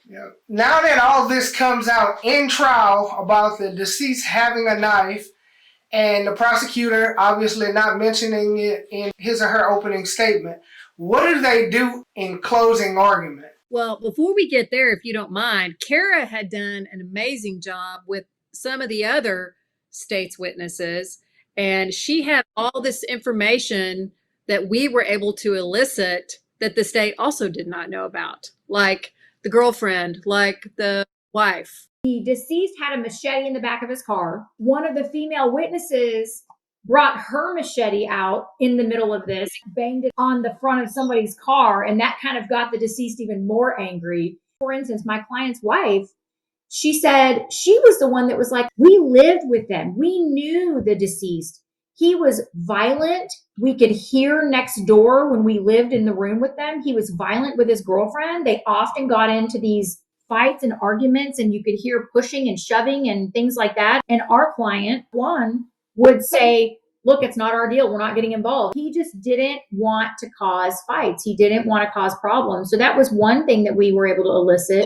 Yeah. Now that all this comes out in trial about the deceased having a knife and the prosecutor obviously not mentioning it in his or her opening statement, what do they do in closing argument? Well, before we get there, if you don't mind, Kara had done an amazing job with some of the other state's witnesses, and she had all this information that we were able to elicit that the state also did not know about, like the girlfriend, like the wife. The deceased had a machete in the back of his car. One of the female witnesses brought her machete out in the middle of this, banged it on the front of somebody's car, and that kind of got the deceased even more angry. For instance, my client's wife, she said she was the one that was like, we lived with them. We knew the deceased. He was violent. We could hear next door when we lived in the room with them. He was violent with his girlfriend. They often got into these fights and arguments, and you could hear pushing and shoving and things like that. And our client, one, would say, look, it's not our deal. We're not getting involved. He just didn't want to cause fights. He didn't want to cause problems. So that was one thing that we were able to elicit.